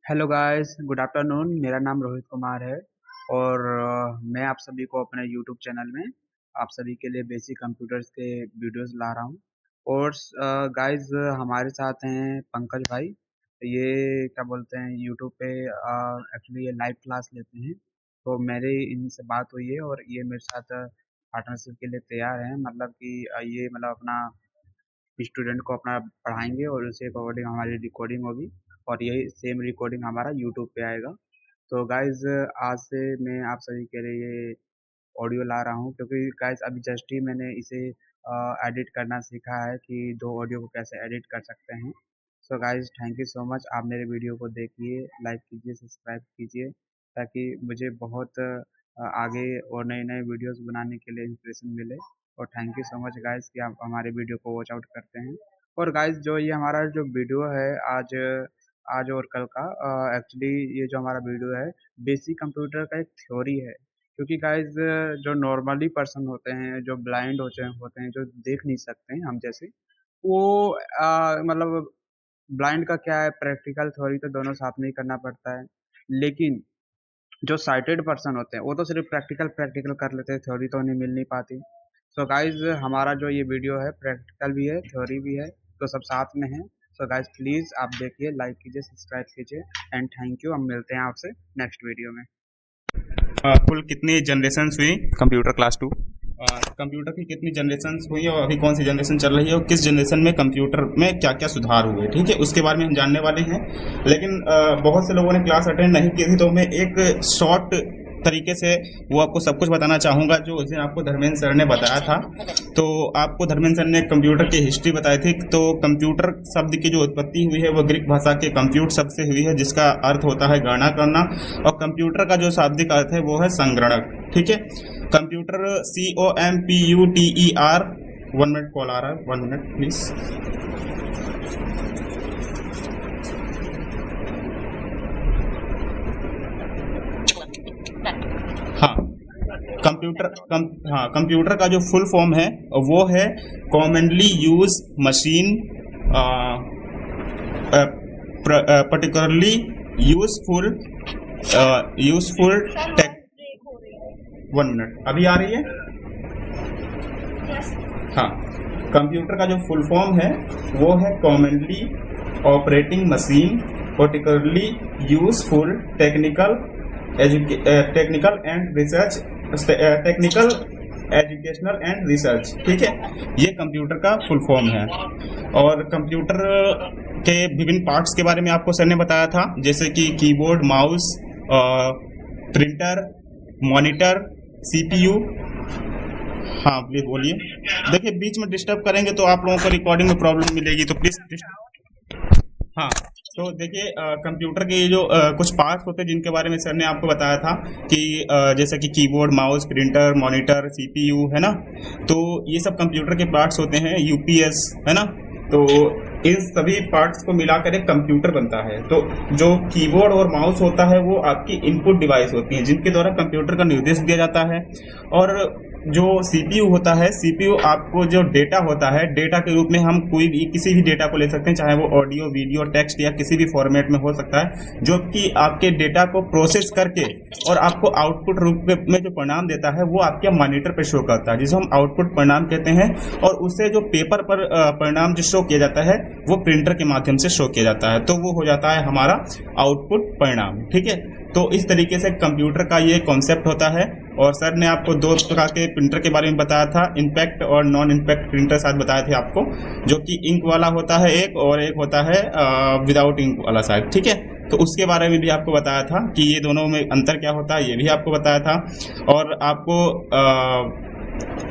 Hello guys, good afternoon. मेरा नाम रोहित कुमार है और मैं आप सभी को अपने यूट्यूब चैनल में आप सभी के लिए बेसिक कंप्यूटर्स के वीडियोस ला रहा हूँ। और गाइस, हमारे साथ हैं पंकज भाई। ये क्या बोलते हैं, यूट्यूब पे एक्चुअली ये लाइव क्लास लेते हैं। तो मेरी इनसे बात हुई है और ये मेरे साथ पार्टनरशिप के लिए तैयार हैं। मतलब कि ये मतलब अपना स्टूडेंट को अपना पढ़ाएंगे और उसी अकॉर्डिंग हमारी रिकॉर्डिंग होगी और यही सेम रिकॉर्डिंग हमारा यूट्यूब पे आएगा। तो गाइज, आज से मैं आप सभी के लिए ये ऑडियो ला रहा हूँ, क्योंकि गाइज अभी जस्ट ही मैंने इसे एडिट करना सीखा है कि दो ऑडियो को कैसे एडिट कर सकते हैं। So guys, thank you so much. आप मेरे वीडियो को देखिए, लाइक कीजिए, सब्सक्राइब कीजिए, ताकि मुझे बहुत आगे और नए नए वीडियोस बनाने के लिए इंस्पिरेशन मिले। और thank you so much guys कि आप हमारे वीडियो को वॉच आउट करते हैं। और गाइस, जो ये हमारा जो वीडियो है आज आज और कल का, एक्चुअली ये जो हमारा वीडियो है बेसिक कंप्यूटर का एक थ्योरी है। क्योंकि गाइस, जो नॉर्मली पर्सन होते हैं, जो ब्लाइंड होते हैं, जो देख नहीं सकते हैं हम जैसे, वो मतलब ब्लाइंड का क्या है, प्रैक्टिकल थ्योरी तो दोनों साथ में ही करना पड़ता है। लेकिन जो साइटेड पर्सन होते हैं वो तो सिर्फ प्रैक्टिकल प्रैक्टिकल कर लेते हैं, थ्योरी तो उन्हें मिल नहीं पाती। सो गाइज, हमारा जो ये वीडियो है प्रैक्टिकल भी है, थ्योरी भी है, तो सब साथ में है। सो गाइज, प्लीज़ आप देखिए, लाइक कीजिए, सब्सक्राइब कीजिए एंड थैंक यू। हम मिलते हैं आपसे नेक्स्ट वीडियो में। कुल कितनी जनरेशन्स हुई कंप्यूटर क्लास 2? कंप्यूटर की कितनी जनरेशन्स हुई और अभी कौन सी जनरेशन चल रही है और किस जनरेशन में कंप्यूटर में क्या क्या सुधार हुए, ठीक है, उसके बारे में हम जानने वाले हैं। लेकिन बहुत से लोगों ने क्लास अटेंड नहीं की थी, तो मैं एक शॉर्ट तरीके से वो आपको सब कुछ बताना चाहूँगा जो उस दिन आपको धर्मेंद्र सर ने बताया था। तो आपको धर्मेंद्र सर ने कंप्यूटर की हिस्ट्री बताई थी। तो कंप्यूटर शब्द की जो उत्पत्ति हुई है वो ग्रीक भाषा के कंप्यूट शब्द से हुई है, जिसका अर्थ होता है गणना करना, और कंप्यूटर का जो शाब्दिक अर्थ है वो है संगणक, ठीक है। Computer COMPUTER। 1 मिनट कॉल आ रहा है, 1 मिनट प्लीज। हाँ, कंप्यूटर का जो फुल फॉर्म है वो है commonly use machine, particularly useful tech. 1 minute, अभी आ रही है। हाँ, कंप्यूटर का जो फुल फॉर्म है वो है commonly operating machine, particularly useful technical and educational and research, ठीक है। ये कंप्यूटर का फुल फॉर्म है। और कंप्यूटर के विभिन्न पार्ट्स के बारे में आपको सर ने बताया था, जैसे कि keyboard, mouse, printer, monitor, CPU। हाँ प्लीज बोलिए। देखिए, बीच में डिस्टर्ब करेंगे तो आप लोगों को रिकॉर्डिंग में प्रॉब्लम मिलेगी, तो प्लीज। हाँ, तो देखिए, कंप्यूटर के ये जो कुछ पार्ट्स होते हैं जिनके बारे में सर ने आपको बताया था कि जैसे कि keyboard, mouse, printer, monitor, CPU, है ना। तो ये सब कंप्यूटर के पार्ट्स होते हैं, UPS, है ना। तो इन सभी पार्ट्स को मिलाकर एक कंप्यूटर बनता है। तो जो कीबोर्ड और माउस होता है वो आपकी इनपुट डिवाइस होती है, जिनके द्वारा कंप्यूटर का निर्देश दिया जाता है। और जो CPU होता है, CPU आपको जो डेटा होता है, डेटा के रूप में हम कोई भी किसी भी डेटा को ले सकते हैं, चाहे वो ऑडियो, वीडियो, टेक्स्ट या किसी भी फॉर्मेट में हो सकता है, जो कि आपके डेटा को प्रोसेस करके और आपको आउटपुट रूप में जो परिणाम देता है वो आपके मॉनिटर पर शो करता है, जिसे हम आउटपुट परिणाम कहते हैं। और उससे जो पेपर पर परिणाम जो शो किया जाता है वो प्रिंटर के माध्यम से शो किया जाता है, तो वो हो जाता है हमारा आउटपुट परिणाम, ठीक है। तो इस तरीके से कंप्यूटर का ये कॉन्सेप्ट होता है। और सर ने आपको 2 प्रकार के प्रिंटर के बारे में बताया था, इम्पैक्ट और नॉन इम्पैक्ट प्रिंटर साथ बताए थे आपको, जो कि इंक वाला होता है एक, और एक होता है विदाउट इंक वाला साइड, ठीक है। तो उसके बारे में भी आपको बताया था कि ये दोनों में अंतर क्या होता है, ये भी आपको बताया था। और आपको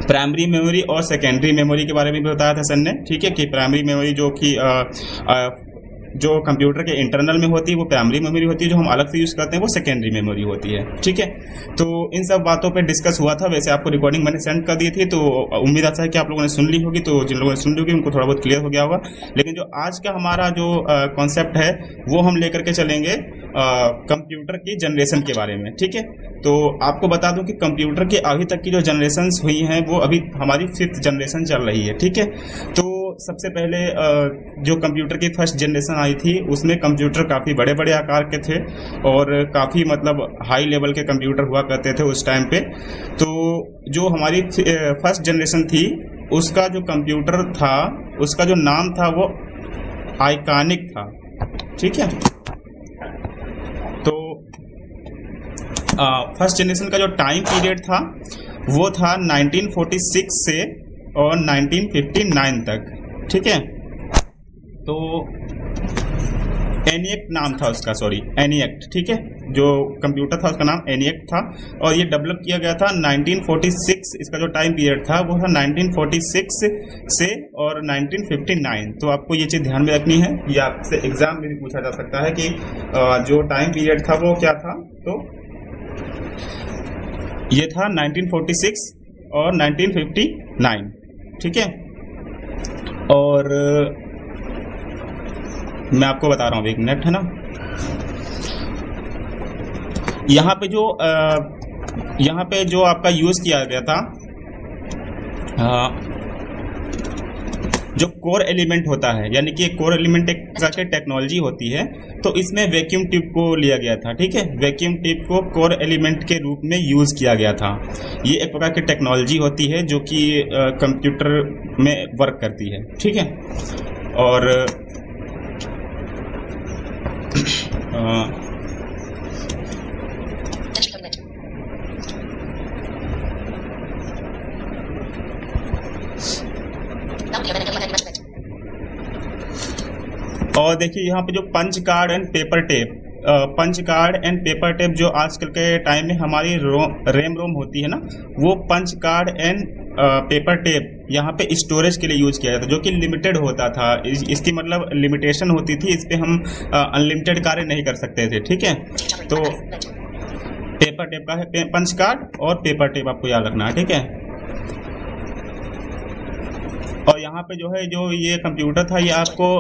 प्राइमरी मेमोरी और सेकेंडरी मेमोरी के बारे में भी बताया था सर ने, ठीक है। कि प्राइमरी मेमोरी जो कि जो कंप्यूटर के इंटरनल में होती है वो प्राइमरी मेमोरी होती है, जो हम अलग से यूज़ करते हैं वो सेकेंडरी मेमोरी होती है, ठीक है। तो इन सब बातों पे डिस्कस हुआ था। वैसे आपको रिकॉर्डिंग मैंने सेंड कर दी थी, तो उम्मीद आता है कि आप लोगों ने सुन ली होगी। तो जिन लोगों ने सुन ली होगी उनको थोड़ा बहुत क्लियर हो गया होगा। लेकिन जो आज का हमारा जो कॉन्सेप्ट है वो हम लेकर के चलेंगे कंप्यूटर की जनरेशन के बारे में, ठीक है। तो आपको बता दूं कि कंप्यूटर की अभी तक की जो जनरेशन हुई हैं वो अभी हमारी 5th जनरेशन चल रही है, ठीक है। तो सबसे पहले जो कंप्यूटर की फर्स्ट जनरेशन आई थी उसमें कंप्यूटर काफ़ी बड़े बड़े आकार के थे और काफ़ी मतलब हाई लेवल के कंप्यूटर हुआ करते थे उस टाइम पे। तो जो हमारी फर्स्ट जनरेशन थी उसका जो कंप्यूटर था उसका जो नाम था वो आइकॉनिक था, ठीक है। तो फर्स्ट जनरेशन का जो टाइम पीरियड था वो था 1946 से और 1959 तक, ठीक है। तो एनिएक्ट नाम था उसका, सॉरी एनिएक्ट, ठीक है। जो कंप्यूटर था उसका नाम एनिएक्ट था और ये डेवलप किया गया था 1946। इसका जो टाइम पीरियड था वो था 1946 से और 1959। तो आपको ये चीज़ ध्यान में रखनी है, ये आपसे एग्जाम में भी पूछा जा सकता है कि जो टाइम पीरियड था वो क्या था। तो ये था 1946 और 1959, ठीक है। और मैं आपको बता रहा हूँ, एक मिनट, है ना। यहाँ पे जो आपका यूज़ किया गया था, जो कोर एलिमेंट होता है, यानी कि कोर एलिमेंट एक प्रकार की टेक्नोलॉजी होती है, तो इसमें वैक्यूम ट्यूब को लिया गया था, ठीक है। वैक्यूम ट्यूब को कोर एलिमेंट के रूप में यूज़ किया गया था। ये एक प्रकार की टेक्नोलॉजी होती है जो कि कंप्यूटर में वर्क करती है, ठीक है। और और देखिए यहाँ पे जो punch card and paper tape जो आजकल के टाइम में हमारी रैम रोम होती है ना, वो punch card and paper tape यहाँ पे स्टोरेज के लिए यूज़ किया जाता था, जो कि लिमिटेड होता था। इसकी मतलब लिमिटेशन होती थी, इस पर हम अनलिमिटेड कार्य नहीं कर सकते थे, ठीक है। तो पेपर टेप का है पंच कार्ड और पेपर टेप आपको याद रखना है, ठीक है। और यहाँ पे जो है जो ये कंप्यूटर था ये आपको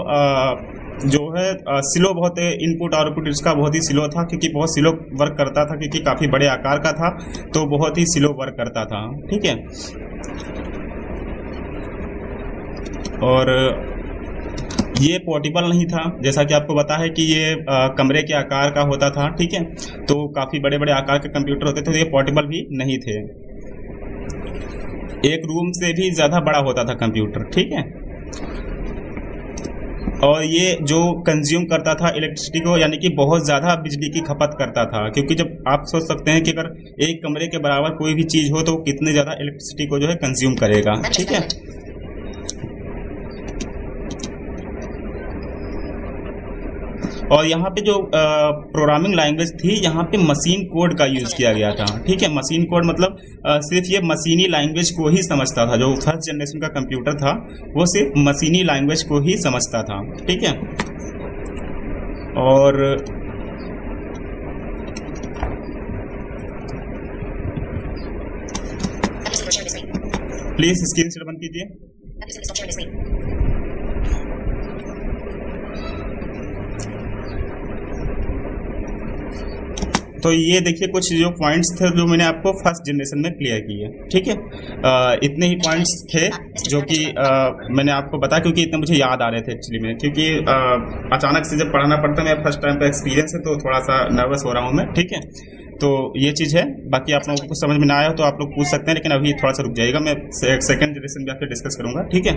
जो है स्लो, बहुत इनपुट आउटपुट इसका बहुत ही स्लो था, क्योंकि बहुत स्लो वर्क करता था, क्योंकि काफ़ी बड़े आकार का था तो बहुत ही स्लो वर्क करता था, ठीक है। और ये पोर्टेबल नहीं था, जैसा कि आपको पता है कि ये कमरे के आकार का होता था, ठीक है। तो काफ़ी बड़े बड़े आकार के कंप्यूटर होते थे, तो ये पोर्टेबल भी नहीं थे। एक रूम से भी ज़्यादा बड़ा होता था कंप्यूटर, ठीक है। और ये जो कंज्यूम करता था इलेक्ट्रिसिटी को, यानी कि बहुत ज़्यादा बिजली की खपत करता था, क्योंकि जब आप सोच सकते हैं कि अगर एक कमरे के बराबर कोई भी चीज़ हो तो कितने ज़्यादा इलेक्ट्रिसिटी को जो है कंज्यूम करेगा, ठीक है। और यहाँ पे जो प्रोग्रामिंग लैंग्वेज थी, यहाँ पे मशीन कोड का यूज़ किया गया था, ठीक है। मशीन कोड मतलब सिर्फ ये मशीनी लैंग्वेज को ही समझता था। जो फर्स्ट जनरेशन का कंप्यूटर था वो सिर्फ मशीनी लैंग्वेज को ही समझता था, ठीक है। और प्लीज स्क्रीन शेयर बंद कीजिए। तो ये देखिए कुछ जो पॉइंट्स थे जो मैंने आपको फर्स्ट जनरेशन में क्लियर किए, ठीक है। इतने ही पॉइंट्स थे जो कि मैंने आपको बताया, क्योंकि इतने मुझे याद आ रहे थे एक्चुअली में, क्योंकि अचानक से जब पढ़ाना पड़ता है, मेरा फर्स्ट टाइम का एक्सपीरियंस है, तो थोड़ा सा नर्वस हो रहा हूँ मैं, ठीक है। तो ये चीज़ है। बाकी आप लोगों को समझ में ना आया हो तो आप लोग पूछ सकते हैं, लेकिन अभी थोड़ा सा रुक जाइएगा, मैं सेकंड जनरेशन भी आपसे डिस्कस करूंगा, ठीक है।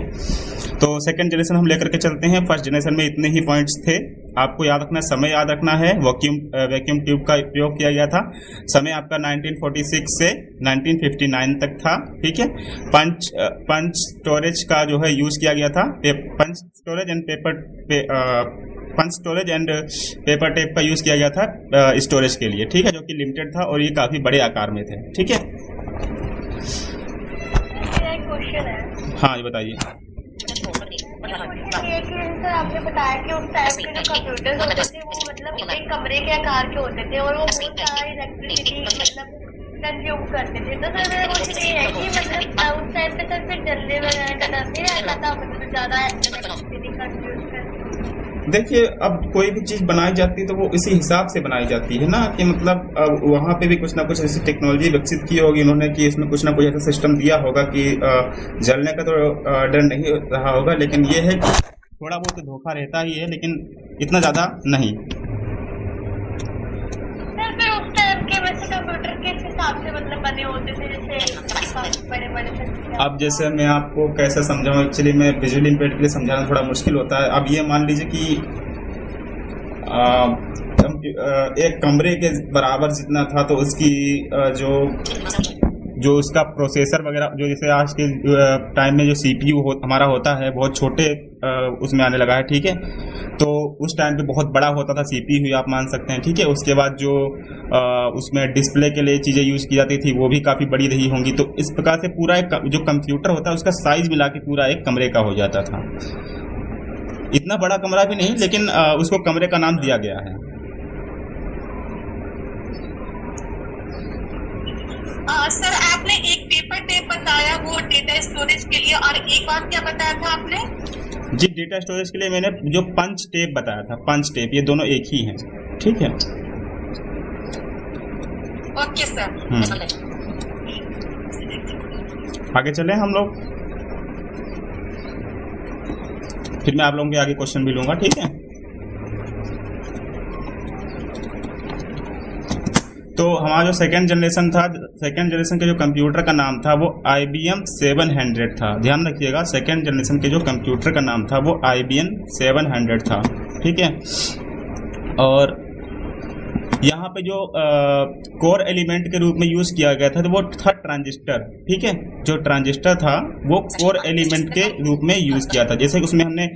तो सेकंड जनरेशन हम लेकर के चलते हैं। फर्स्ट जनरेशन में इतने ही पॉइंट्स थे, आपको याद रखना, समय याद रखना है। वैक्यूम ट्यूब का उपयोग किया गया था। समय आपका 1946 से 1959 तक था, ठीक है। पंच स्टोरेज का जो है यूज़ किया गया था, पंच स्टोरेज एंड पेपर टेप का यूज़ किया गया था स्टोरेज के लिए, ठीक है, जो कि लिमिटेड था और ये काफ़ी बड़े आकार में थे, ठीक है। क्वेश्चन है, हाँ ये बताइए। आपने बताया कि उस टाइम के जो कंप्यूटर होते थे वो मतलब एक कमरे के आकार के होते थे और वो बहुत सारा इलेक्ट्रिसिटी मतलब कंज्यूम करते थे। तो सर मेरा क्वेश्चन ये है कि मतलब उस टाइम पे सर फिर जलने वगैरह का डर नहीं रहता था, मतलब ज़्यादा इलेक्ट्रिसिटी कंज्यूम करते? देखिए, अब कोई भी चीज़ बनाई जाती है तो वो इसी हिसाब से बनाई जाती है ना, कि मतलब वहाँ पे भी कुछ ना कुछ ऐसी टेक्नोलॉजी विकसित की होगी उन्होंने कि इसमें कुछ ना कुछ ऐसा सिस्टम दिया होगा कि जलने का तो डर नहीं रहा होगा, लेकिन ये है कि थोड़ा बहुत तो धोखा रहता ही है, लेकिन इतना ज़्यादा नहीं। सर फिर उस टाइम के वैसे कंप्यूटर किस हिसाब से मतलब बने होते थे, जैसे बड़े बड़े से? अब जैसे मैं आपको कैसे समझाऊँ, एक्चुअली मैं विजुअली इम्पेयर्ड के लिए समझाना थोड़ा मुश्किल होता है। अब ये मान लीजिए कि एक कमरे के बराबर जितना था, तो उसकी जो उसका प्रोसेसर वगैरह, जो जैसे आज के टाइम में जो सीपीयू हमारा होता है बहुत छोटे उसमें आने लगा है, ठीक है। तो उस टाइम पे बहुत बड़ा होता था सीपीयू, आप मान सकते हैं, ठीक है। उसके बाद जो उसमें डिस्प्ले के लिए चीज़ें यूज़ की जाती थी वो भी काफ़ी बड़ी रही होंगी। तो इस प्रकार से पूरा एक जो कंप्यूटर होता है उसका साइज मिला के पूरा एक कमरे का हो जाता था। इतना बड़ा कमरा भी नहीं, लेकिन उसको कमरे का नाम दिया गया है। सर आपने एक पेपर टेप बताया वो डेटा स्टोरेज के लिए, और एक बात क्या बताया था आपने? जी, डेटा स्टोरेज के लिए मैंने जो पंच टेप बताया था, पंच टेप, ये दोनों एक ही हैं, ठीक है। Okay sir. आगे चलें हम लोग, फिर मैं आप लोगों के आगे क्वेश्चन भी लूंगा, ठीक है। तो हमारा जो सेकेंड जनरेशन था, सेकेंड जनरेशन के जो कंप्यूटर का नाम था वो IBM 700 था। ध्यान रखिएगा, सेकेंड जनरेशन के जो कंप्यूटर का नाम था वो IBM 700 था, ठीक है। और यहाँ पे जो कोर एलिमेंट के रूप में यूज़ किया गया था तो वो था ट्रांजिस्टर, ठीक है। जो ट्रांजिस्टर था वो कोर एलिमेंट के रूप में यूज़ किया था। जैसे उसमें हमने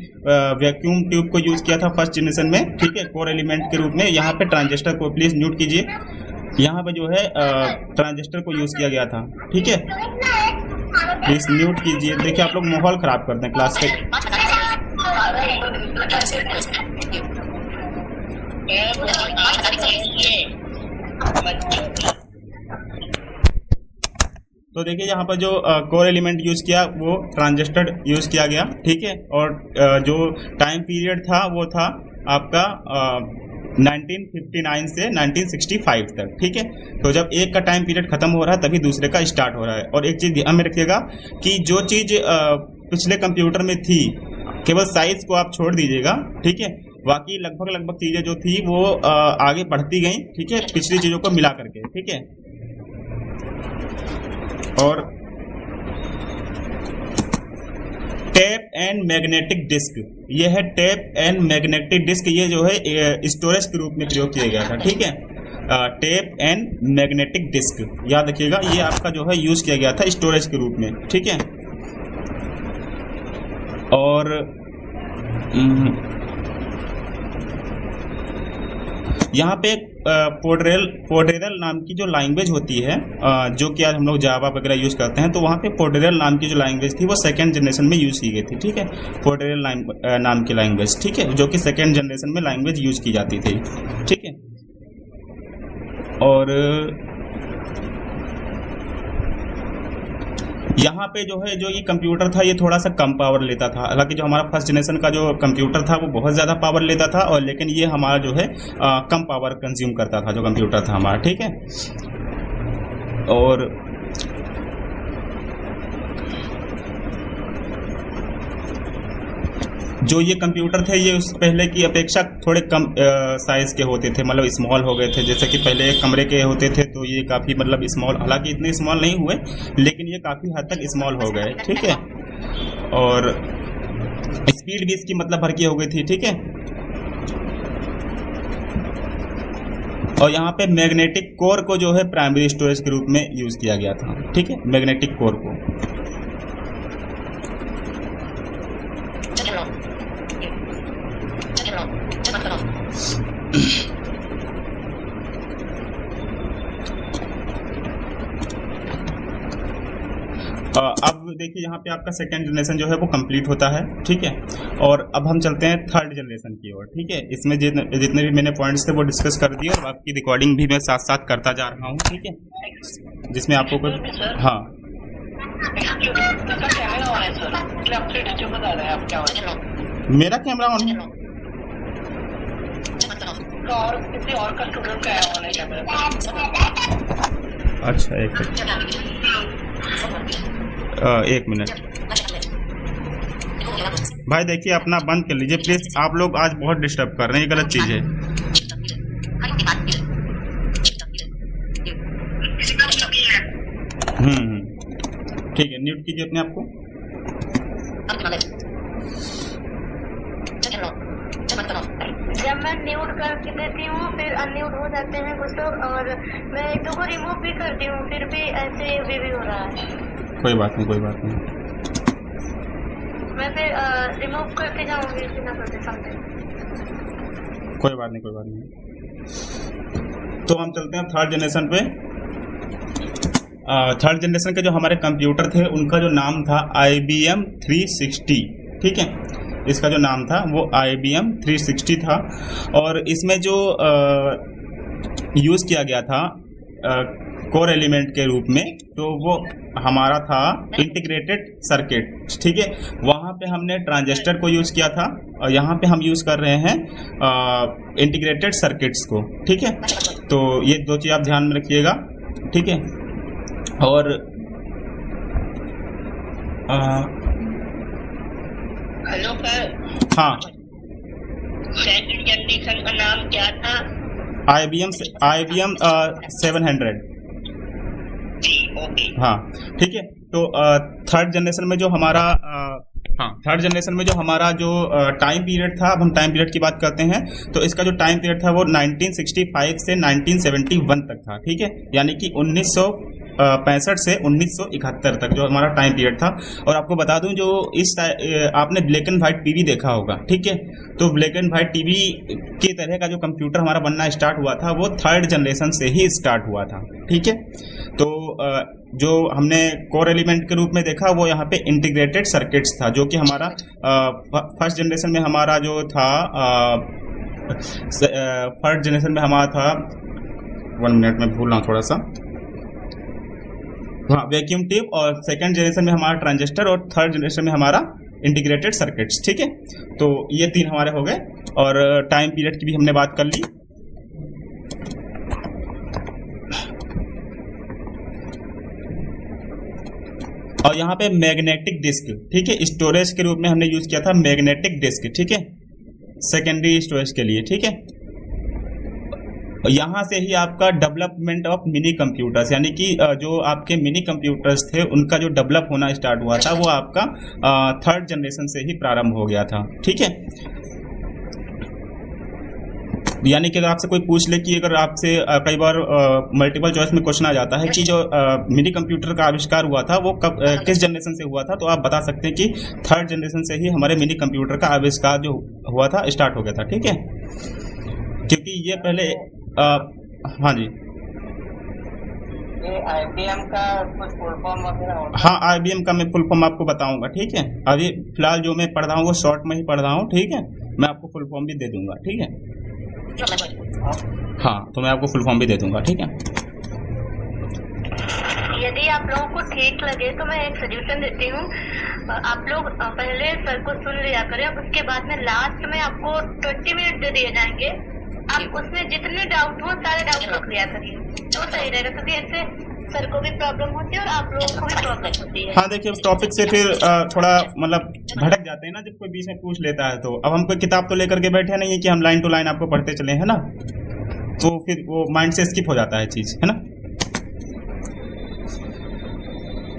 वैक्यूम ट्यूब को यूज़ किया था फर्स्ट जनरेशन में, ठीक है, कोर एलिमेंट के रूप में। यहाँ पे ट्रांजिस्टर को प्लीज़ म्यूट कीजिए। यहाँ पे जो है ट्रांजिस्टर को यूज़ किया गया था, ठीक है। प्लीज़ म्यूट कीजिए। देखिए, आप लोग माहौल ख़राब करते हैं क्लास के। तो देखिए, यहाँ पर जो कोर एलिमेंट यूज़ किया वो ट्रांजिस्टर यूज़ किया गया, ठीक है। और जो टाइम पीरियड था वो था आपका 1959 से 1965 तक, ठीक है। तो जब एक का टाइम पीरियड खत्म हो रहा है तभी दूसरे का स्टार्ट हो रहा है। और एक चीज़ ध्यान में रखिएगा कि जो चीज़ पिछले कंप्यूटर में थी, केवल साइज को आप छोड़ दीजिएगा, ठीक है। बाकी लगभग चीज़ें जो थी वो आगे बढ़ती गई, ठीक है, पिछली चीज़ों को मिला करके, ठीक है। और टेप एंड मैग्नेटिक डिस्क, ये है टेप एंड मैग्नेटिक डिस्क, ये जो है स्टोरेज के रूप में प्रयोग किया गया था, ठीक है। टेप एंड मैग्नेटिक डिस्क, याद रखिएगा, ये आपका जो है यूज़ किया गया था स्टोरेज के रूप में, ठीक है। और यहाँ पे पोर्टेरल नाम की जो लैंग्वेज होती है, जो कि आज हम लोग जावा वगैरह यूज़ करते हैं, तो वहाँ पे पोर्टेरल नाम की जो लैंग्वेज थी वो सेकेंड जनरेशन में यूज़ की गई थी, ठीक है। पोर्टेरल नाम की लैंग्वेज, ठीक है, जो कि सेकेंड जनरेशन में लैंग्वेज यूज़ की जाती थी, ठीक है। और यहाँ पे जो है जो ये कंप्यूटर था ये थोड़ा सा कम पावर लेता था। हालांकि जो हमारा फर्स्ट जनरेशन का जो कंप्यूटर था वो बहुत ज़्यादा पावर लेता था, और लेकिन ये हमारा जो है कम पावर कंज्यूम करता था जो कंप्यूटर था हमारा, ठीक है। और जो ये कंप्यूटर थे ये उस पहले की अपेक्षा थोड़े कम साइज़ के होते थे, मतलब स्मॉल हो गए थे। जैसे कि पहले कमरे के होते थे तो ये काफ़ी मतलब स्मॉल, हालांकि इतने स्मॉल नहीं हुए लेकिन ये काफ़ी हद तक स्मॉल हो गए, ठीक है। और स्पीड भी इसकी मतलब भर की हो गई थी, ठीक है। और यहाँ पे मैग्नेटिक कोर को जो है प्राइमरी स्टोरेज के रूप में यूज़ किया गया था, ठीक है, मैग्नेटिक कोर को। अब देखिए यहाँ पे आपका सेकेंड जनरेशन जो है वो कंप्लीट होता है, ठीक है। और अब हम चलते हैं थर्ड जनरेशन की ओर, ठीक है। इसमें जितने भी मैंने पॉइंट्स थे वो डिस्कस कर दिए, और आपकी रिकॉर्डिंग भी मैं साथ साथ करता जा रहा हूँ, ठीक है, जिसमें आपको कुछ, हाँ, मेरा कैमरा ऑन है। का और किसी और का स्टूडेंट का आया होना क्या मेरे? अच्छा एक मिनट भाई, देखिए अपना बंद कर लीजिए प्लीज। आप लोग आज बहुत डिस्टर्ब कर रहे हैं, ये गलत चीज है। ठीक है, म्यूट कीजिए अपने आप को। जब मैं म्यूट करके देती हूँ फिर अनम्यूट हो जाते हैं कुछ लोग, और मैं एक दो को रिमूव भी करती हूँ फिर भी ऐसे भी हो रहा है। कोई बात नहीं, कोई बात नहीं। मैं फिर रिमूव करके जाऊँगी बिना सोचे समझे। कोई बात नहीं, कोई बात नहीं। तो हम चलते हैं थर्ड जनरेशन पे। थर्ड जनरेशन के जो हमारे कंप्यूटर थे उनका जो नाम था IBM 360, ठीक है। इसका जो नाम था वो IBM 360 था, और इसमें जो यूज़ किया गया था कोर एलिमेंट के रूप में, तो वो हमारा था इंटीग्रेटेड सर्किट, ठीक है। वहाँ पे हमने ट्रांजिस्टर को यूज़ किया था, और यहाँ पे हम यूज़ कर रहे हैं इंटीग्रेटेड सर्किट्स को, ठीक है। तो ये दो चीज़ आप ध्यान में रखिएगा, ठीक है। और हेलो सर। हाँ, सेकंड जनरेशन का नाम क्या था? IBM 700। जी ओके। हाँ ठीक है। तो थर्ड जनरेशन में जो हमारा थर्ड जनरेशन में जो हमारा जो टाइम पीरियड था, अब हम टाइम पीरियड की बात करते हैं। तो इसका जो टाइम पीरियड था वो 1965 से 1971 तक था, ठीक है। यानी कि 1965 से 1971 तक जो हमारा टाइम पीरियड था। और आपको बता दूं, जो आपने ब्लैक एंड वाइट टीवी देखा होगा, ठीक है। तो ब्लैक एंड वाइट टीवी की तरह का जो कंप्यूटर हमारा बनना स्टार्ट हुआ था वो थर्ड जनरेशन से ही स्टार्ट हुआ था, ठीक है। तो जो हमने कोर एलिमेंट के रूप में देखा वो यहाँ पे इंटीग्रेटेड सर्किट्स था, जो कि हमारा फर्स्ट जनरेशन में हमारा जो था, फर्स्ट जनरेशन में हमारा था, 1 मिनट में भूल रहा हूँ थोड़ा सा, हाँ, वैक्यूम ट्यूब। और सेकंड जनरेशन में हमारा ट्रांजिस्टर, और थर्ड जनरेशन में हमारा इंटीग्रेटेड सर्किट्स, ठीक है। तो ये 3 हमारे हो गए, और टाइम पीरियड की भी हमने बात कर ली। और यहाँ पे मैग्नेटिक डिस्क, ठीक है, स्टोरेज के रूप में हमने यूज किया था मैग्नेटिक डिस्क, ठीक है, सेकेंडरी स्टोरेज के लिए, ठीक है। यहाँ से ही आपका डेवलपमेंट ऑफ मिनी कंप्यूटर्स, यानी कि जो आपके मिनी कंप्यूटर्स थे उनका जो डेवलप होना स्टार्ट हुआ था वो आपका थर्ड जनरेशन से ही प्रारंभ हो गया था, ठीक है। यानी कि अगर आपसे कोई पूछ ले कि अगर आपसे कई बार मल्टीपल चॉइस में क्वेश्चन आ जाता है कि जो मिनी कंप्यूटर का आविष्कार हुआ था वो कब किस जनरेशन से हुआ था, तो आप बता सकते हैं कि थर्ड जनरेशन से ही हमारे मिनी कंप्यूटर का आविष्कार जो हुआ था स्टार्ट हो गया था, ठीक है। क्योंकि ये पहले हाँ जी, IBM का कुछ फुल फॉर्म वगैरह होता है? हाँ, IBM का मैं फुल फॉर्म आपको बताऊंगा, ठीक है। अभी फिलहाल जो मैं पढ़ रहा हूँ वो शॉर्ट में ही पढ़ रहा हूँ, ठीक है। मैं आपको फुल फॉर्म भी दे दूंगा, ठीक है। हाँ, तो मैं आपको फुल फॉर्म भी दे दूंगा, ठीक है। यदि आप लोगों को ठीक लगे तो मैं एक सजेशन देती हूँ, आप लोग पहले सर को सुन लिया करें, उसके बाद में लास्ट में आपको 20 मिनट दे दिए जाएंगे, आप उसमें जितने डाउट हो सारे डाउट को क्लियर करिए, तो सही रहेगा। क्योंकि ऐसे सर को भी प्रॉब्लम होती है और आप लोगों को भी प्रॉब्लम होती है। हाँ देखिए, टॉपिक से फिर थोड़ा मतलब भटक जाते हैं ना जब कोई बीच में पूछ लेता है। तो अब हम कोई किताब तो लेकर के बैठे नहीं है कि हम लाइन टू लाइन आपको पढ़ते चले, है ना। तो फिर वो माइंड से स्किप हो जाता है चीज़, है ना।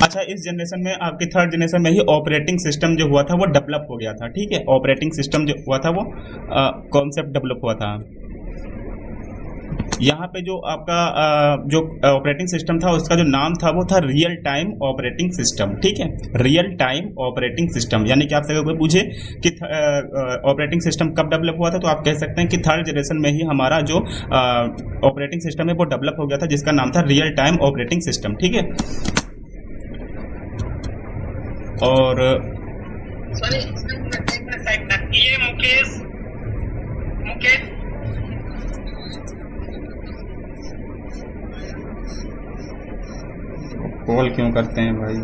अच्छा, इस जनरेशन में आपके थर्ड जनरेशन में ही ऑपरेटिंग सिस्टम जो हुआ था वो डेवलप हो गया था, ठीक है। ऑपरेटिंग सिस्टम जो हुआ था वो कॉन्सेप्ट डेवलप हुआ था। यहाँ पे जो आपका जो ऑपरेटिंग सिस्टम था उसका जो नाम था वो था रियल टाइम ऑपरेटिंग सिस्टम, ठीक है। रियल टाइम ऑपरेटिंग सिस्टम, यानी कि आपसे अगर कोई पूछे कि ऑपरेटिंग सिस्टम कब डेवलप हुआ था, तो आप कह सकते हैं कि थर्ड जनरेशन में ही हमारा जो ऑपरेटिंग सिस्टम है वो डेवलप हो गया था, जिसका नाम था रियल टाइम ऑपरेटिंग सिस्टम, ठीक है। और ये मुकेश कॉल क्यों करते हैं भाई?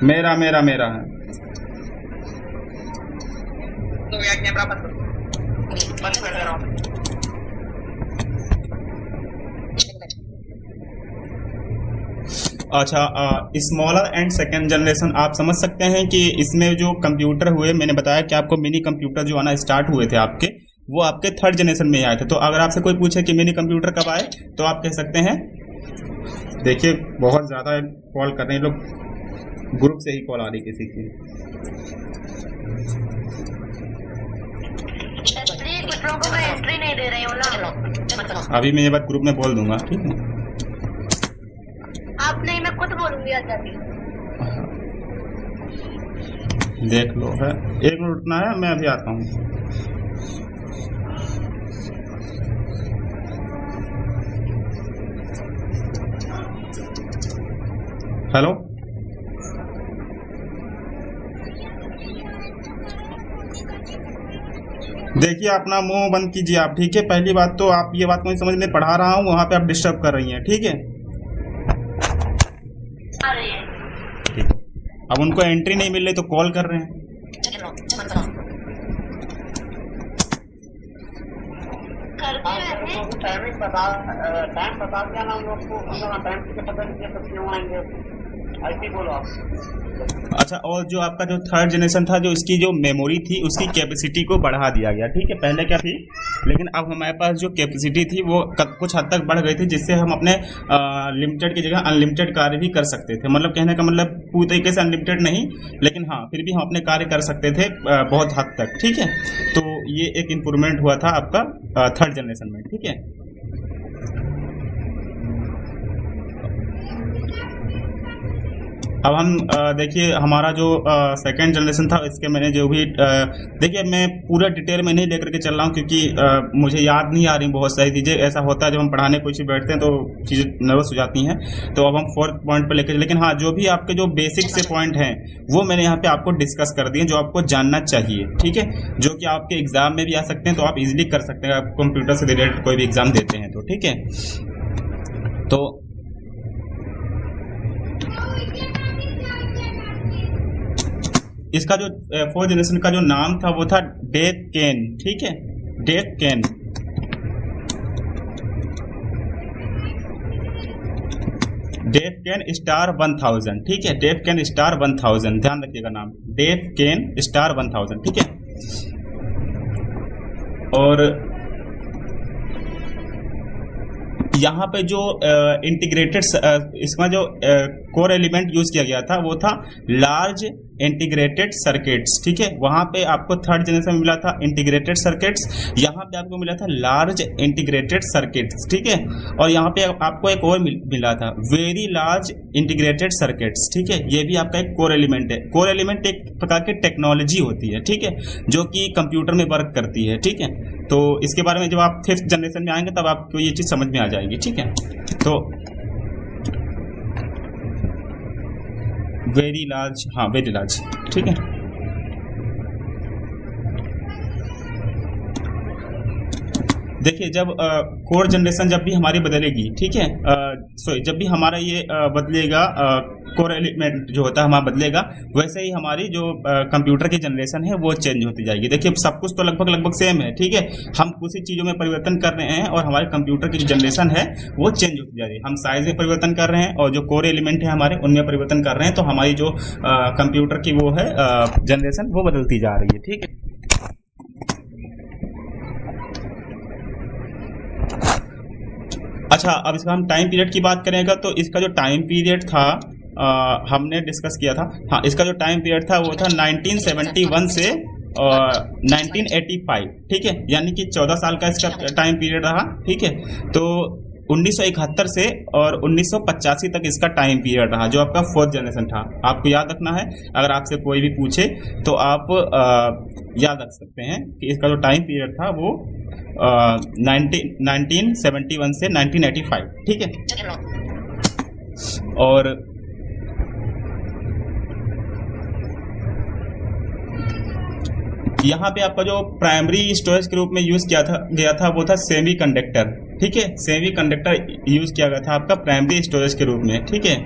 मेरा है तो क्या कैमरा बंद अच्छा, स्मॉलर एंड सेकेंड जनरेशन आप समझ सकते हैं कि इसमें जो कंप्यूटर हुए, मैंने बताया कि आपको मिनी कंप्यूटर जो आना स्टार्ट हुए थे आपके, वो आपके थर्ड जनरेशन में आए थे। तो अगर आपसे कोई पूछे कि मिनी कंप्यूटर कब आए, तो आप कह सकते हैं, देखिए बहुत ज़्यादा कॉल कर रहे हैं लोग, ग्रुप से ही कॉल आ रही किसी की। कुछ लोगों को मैं एंट्री नहीं दे रही हूँ ना। अभी मैं ये बात ग्रुप में बोल दूंगा, ठीक है? आप नहीं, मैं खुद बोलूंगी आज जाके। देख लो है, 1 मिनट उठना है, मैं अभी आता हूँ। हेलो, देखिए अपना मुंह बंद कीजिए आप, ठीक है? पहली बात तो आप ये बात मुझे समझ में पढ़ा रहा हूँ, वहाँ पे आप डिस्टर्ब कर रही हैं, ठीक है? ठीक है। अब उनको एंट्री नहीं मिल रही तो कॉल कर रहे हैं। टाइम बता दिया ना हम लोग को, टाइम से पता नहीं किया तो क्यों आएंगे, ऐसे बोलो आप। अच्छा, और जो आपका जो थर्ड जनरेशन था, जो इसकी जो मेमोरी थी उसकी कैपेसिटी को बढ़ा दिया गया, ठीक है? पहले क्या थी, लेकिन अब हमारे पास जो कैपेसिटी थी वो कुछ हद तक बढ़ गई थी, जिससे हम अपने लिमिटेड की जगह अनलिमिटेड कार्य भी कर सकते थे। मतलब कहने का मतलब पूरी तरीके से अनलिमिटेड नहीं, लेकिन हाँ फिर भी हम अपने कार्य कर सकते थे बहुत हद तक, ठीक है? तो ये एक इम्प्रूवमेंट हुआ था आपका थर्ड जनरेशन में, ठीक है? अब हम देखिए हमारा जो सेकेंड जनरेशन था, इसके मैंने जो भी देखिए, मैं पूरा डिटेल में नहीं लेकर के चल रहा हूँ क्योंकि मुझे याद नहीं आ रही बहुत सारी चीज़ें। ऐसा होता है जब हम पढ़ाने कोई चीज़ बैठते हैं तो चीज़ें नर्वस हो जाती हैं। तो अब हम 4th पॉइंट पर लेकर, लेकिन हाँ जो भी आपके जो बेसिक से पॉइंट हैं वो मैंने यहाँ पे आपको डिस्कस कर दिए, जो आपको जानना चाहिए, ठीक है? जो कि आपके एग्जाम में भी आ सकते हैं, तो आप इजीली कर सकते हैं, आप कंप्यूटर से रिलेटेड कोई भी एग्जाम देते हैं तो, ठीक है? तो इसका जो 4th जनरेशन का जो नाम था वो था डेक्कन, ठीक है? डेक्कन। डेक्कन स्टार 1000, ठीक है? डेक्कन स्टार 1000, ध्यान रखिएगा नाम, डेक्कन स्टार 1000, ठीक है? और यहाँ पे जो इंटीग्रेटेड इसका जो कोर एलिमेंट यूज किया गया था वो था लार्ज इंटीग्रेटेड सर्किट्स, ठीक है? वहाँ पे आपको थर्ड जनरेशन में मिला था इंटीग्रेटेड सर्किट्स, यहाँ पे आपको मिला था लार्ज इंटीग्रेटेड सर्किट्स, ठीक है? और यहाँ पे आपको एक और मिला था वेरी लार्ज इंटीग्रेटेड सर्किट्स, ठीक है? ये भी आपका एक कोर एलिमेंट है। कोर एलिमेंट एक प्रकार की टेक्नोलॉजी होती है, ठीक है? जो कि कंप्यूटर में वर्क करती है, ठीक है? तो इसके बारे में जब आप 5th जनरेशन में आएंगे तब आपको ये चीज़ समझ में आ जाएगी, ठीक है? तो वेरी लार्ज, हाँ वेरी लार्ज, ठीक है? देखिए जब कोर जनरेशन जब भी हमारी बदलेगी, ठीक है, जब भी हमारा ये बदलेगा, कोर एलिमेंट जो होता है हमारा बदलेगा, वैसे ही हमारी जो कंप्यूटर की जनरेशन है वो चेंज होती जाएगी। देखिए सब कुछ तो लगभग सेम है, ठीक है? हम कुछ ही चीज़ों में परिवर्तन कर रहे हैं और हमारे कंप्यूटर की जो जनरेशन है वो चेंज होती जा रही है। हम साइज में परिवर्तन कर रहे हैं और जो कोर एलिमेंट है हमारे उनमें परिवर्तन कर रहे हैं, तो हमारी जो कंप्यूटर की वो है जनरेशन वो बदलती जा रही है, ठीक है? अच्छा, अब इसका हम टाइम पीरियड की बात करेंगे तो इसका जो टाइम पीरियड था हमने डिस्कस किया था। हाँ, इसका जो टाइम पीरियड था वो था 1971 से 1985, ठीक है? यानी कि 14 साल का इसका टाइम पीरियड रहा, ठीक है? तो 1971 से और 1985 तक इसका टाइम पीरियड रहा, जो आपका 4th जनरेशन था। आपको याद रखना है, अगर आपसे कोई भी पूछे तो आप याद रख सकते हैं कि इसका जो टाइम पीरियड था वो 1971 से 1985, ठीक है? और यहाँ पे आपका जो प्राइमरी स्टोरेज के रूप में यूज किया गया था वो था सेमी कंडक्टर, ठीक है? सेमी कंडक्टर यूज किया गया था आपका प्राइमरी स्टोरेज के रूप में, ठीक है?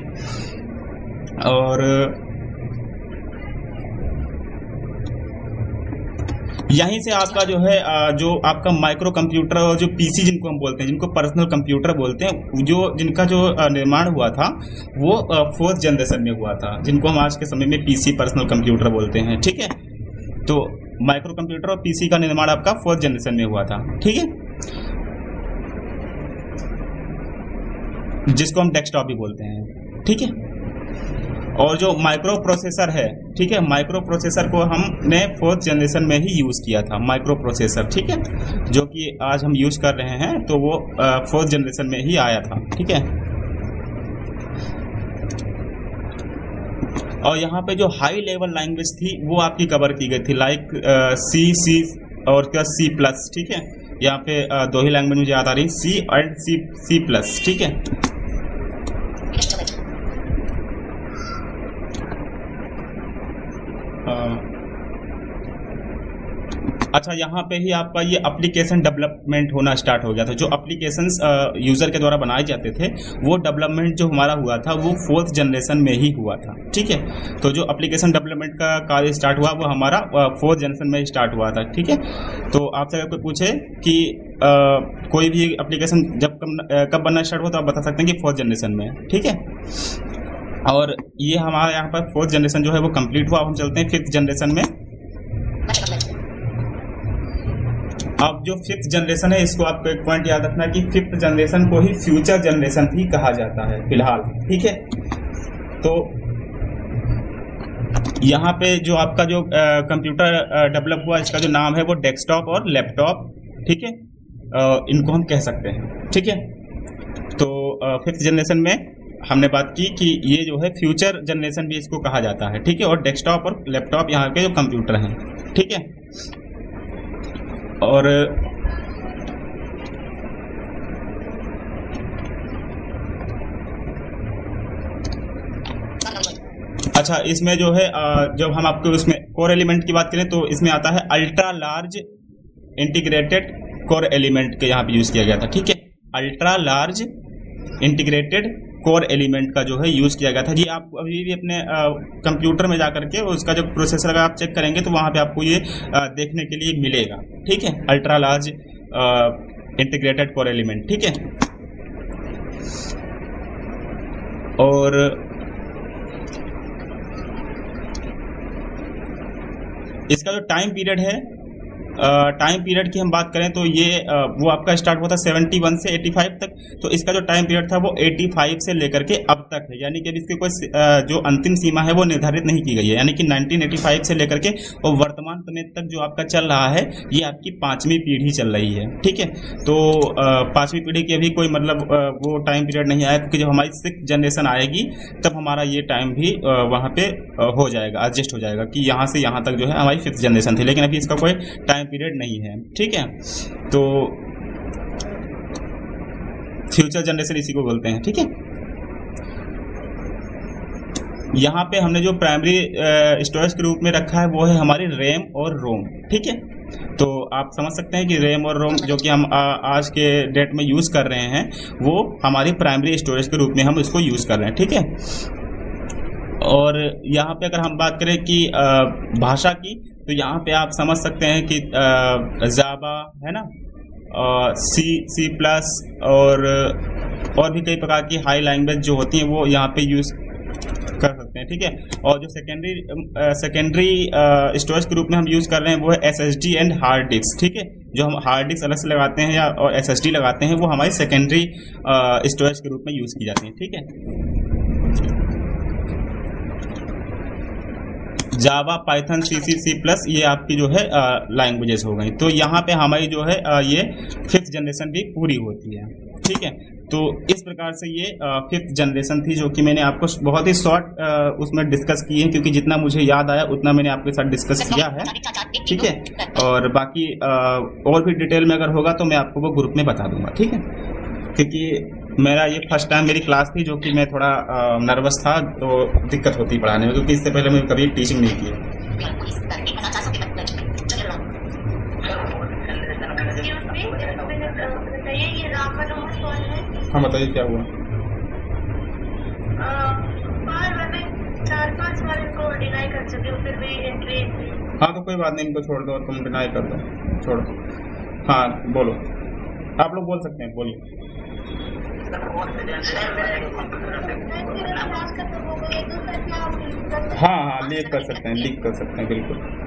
और यहीं से आपका जो है जो आपका माइक्रो कंप्यूटर और जो पीसी जिनको हम बोलते हैं, जिनको पर्सनल कंप्यूटर बोलते हैं, जो जिनका जो निर्माण हुआ था वो 4th जनरेशन में हुआ था, जिनको हम आज के समय में पीसी पर्सनल कंप्यूटर बोलते हैं। ठीक है, तो माइक्रो कंप्यूटर और पीसी का निर्माण आपका 4th जनरेशन में हुआ था। ठीक है, जिसको हम डेस्कटॉप भी बोलते हैं। ठीक है, और जो माइक्रो प्रोसेसर है, ठीक है, माइक्रो प्रोसेसर को हमने 4th जनरेशन में ही यूज़ किया था, माइक्रो प्रोसेसर। ठीक है, जो कि आज हम यूज़ कर रहे हैं, तो वो 4th जनरेशन में ही आया था। ठीक है, और यहाँ पे जो हाई लेवल लैंग्वेज थी वो आपकी कवर की गई थी, लाइक सी और क्या C+। ठीक है, यहाँ पे दो ही लैंग्वेज मुझे याद आ रही, C एंड C+। ठीक है, अच्छा, यहाँ पे ही आपका ये एप्लीकेशन डेवलपमेंट होना स्टार्ट हो गया था। जो एप्लीकेशंस यूज़र के द्वारा बनाए जाते थे वो डेवलपमेंट जो हमारा हुआ था वो 4th जनरेशन में ही हुआ था। ठीक है, तो जो एप्लीकेशन डेवलपमेंट का कार्य स्टार्ट हुआ वो हमारा 4th जनरेशन में स्टार्ट हुआ था। ठीक है, तो आपसे अगर कोई पूछे कि कोई भी एप्लीकेशन जब कब बनना स्टार्ट हुआ तो आप बता सकते हैं कि 4th जनरेशन में। ठीक है, और ये हमारे यहाँ पर 4th जनरेशन जो है वो कंप्लीट हुआ। अब हम चलते हैं 5th जनरेशन में। अब जो 5th जनरेशन है, इसको आपको एक पॉइंट याद रखना कि 5th जनरेशन को ही फ्यूचर जनरेशन भी कहा जाता है फिलहाल। ठीक है, तो यहाँ पे जो आपका जो कंप्यूटर डेवलप हुआ, इसका जो नाम है वो डेस्कटॉप और लैपटॉप, ठीक है, इनको हम कह सकते हैं। ठीक है, तो 5th जनरेशन में हमने बात की कि ये जो है फ्यूचर जनरेशन भी इसको कहा जाता है। ठीक है, और डेस्कटॉप और लैपटॉप यहाँ के जो कंप्यूटर हैं। ठीक है, और अच्छा, इसमें जो है जब हम आपको उसमें कोर एलिमेंट की बात करें तो इसमें आता है ultra large integrated core element के यहाँ पे यूज़ किया गया था। ठीक है, ultra large integrated core element का जो है यूज़ किया गया था। जी, आप अभी भी अपने कंप्यूटर में जा करके उसका जो प्रोसेसर अगर आप चेक करेंगे तो वहाँ पे आपको ये देखने के लिए मिलेगा। ठीक है, ultra large integrated core element. ठीक है, और इसका जो टाइम पीरियड है, टाइम पीरियड की हम बात करें तो ये वो आपका स्टार्ट हुआ था 71 से 85 तक। तो इसका जो टाइम पीरियड था वो 85 से लेकर के अब तक है, यानी कि अब इसकी कोई जो अंतिम सीमा है वो निर्धारित नहीं की गई है। यानी कि 1985 से लेकर के और वर्तमान समय तक जो आपका चल रहा है ये आपकी 5वीं पीढ़ी चल रही है। ठीक है, तो 5वीं पीढ़ी की अभी कोई मतलब वो टाइम पीरियड नहीं आया, क्योंकि जब हमारी 6th जनरेशन आएगी तब हमारा ये टाइम भी वहाँ पे हो जाएगा, एडजस्ट हो जाएगा कि यहाँ से यहाँ तक जो है हमारी 5th जनरेशन थी, लेकिन अभी इसका कोई टाइम पीरियड नहीं है। ठीक है, तो फ्यूचर जनरेशन इसी को बोलते हैं। ठीक है, यहाँ पे हमने जो प्राइमरी स्टोरेज के रूप में रखा है वो है हमारी रैम और रोम। ठीक है, तो आप समझ सकते हैं कि रैम और रोम जो कि हम आज के डेट में यूज़ कर रहे हैं वो हमारी प्राइमरी स्टोरेज के रूप में हम इसको यूज़ कर रहे हैं। ठीक है, और यहाँ पे अगर हम बात करें कि भाषा की, तो यहाँ पे आप समझ सकते हैं कि जावा है ना, C++ और भी कई प्रकार की हाई लैंग्वेज जो होती हैं वो यहाँ पे यूज़ कर सकते हैं। ठीक है, और जो सेकेंडरी स्टोरेज के रूप में हम यूज़ कर रहे हैं वो है SSD एंड हार्ड डिस्क। ठीक है, जो हम हार्ड डिस्क अलग से लगाते हैं या और SSD लगाते हैं वो हमारी सेकेंडरी स्टोरेज के रूप में यूज़ की जाती है। ठीक है, जावा, पाइथन, C++ ये आपकी जो है लैंग्वेजेस हो गई। तो यहाँ पे हमारी जो है ये 5th जनरेशन भी पूरी होती है। ठीक है, तो इस प्रकार से ये 5th जनरेशन थी, जो कि मैंने आपको बहुत ही शॉर्ट उसमें डिस्कस की है, क्योंकि जितना मुझे याद आया उतना मैंने आपके साथ डिस्कस किया है। ठीक है, और बाकी और भी डिटेल में अगर होगा तो मैं आपको वो ग्रुप में बता दूंगा। ठीक है, क्योंकि मेरा ये फर्स्ट टाइम मेरी क्लास थी, जो कि मैं थोड़ा नर्वस था, तो दिक्कत होती पढ़ाने में, क्योंकि इससे पहले मैंने कभी टीचिंग नहीं की है। हाँ, बताइए क्या हुआ। 4-5 वाले को डिनाई कर चुकी हूँ, फिर भी एंट्री हाँ तो कोई बात नहीं, इनको छोड़ दो, तुम डिनाई कर दो, छोड़ो। हाँ बोलो, आप लोग बोल सकते हैं, बोलिए। हाँ हाँ लीक कर सकते हैं, लीक कर सकते हैं, बिल्कुल।